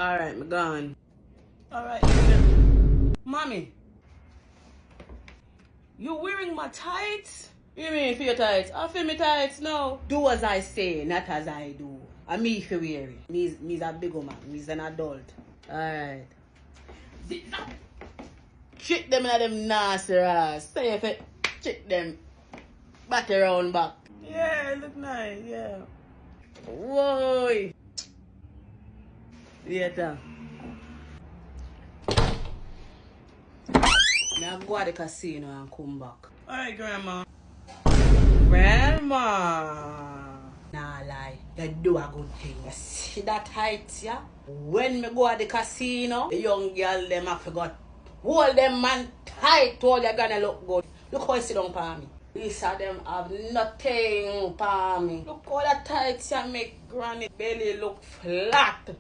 Alright, I'm gone. Alright, mommy. You wearing my tights? You mean for your tights? I feel me tights now. Do as I say, not as I do. And me if you wear it. Me's a big woman. Me's an adult. Alright. Trick them in them nasty ass. Say if it trick them back around back. Yeah, it look nice, yeah. Whoa. Later. Now go to the casino and come back. Alright, Grandma. Grandma. Nah lie, you do a good thing. You see that height, yeah? When me go to the casino, the young girl them I forgot. Hold them man tight, all you're gonna look good. Look how you sit down for me. These of them have nothing for me. Look how the tights you make granny belly look flat.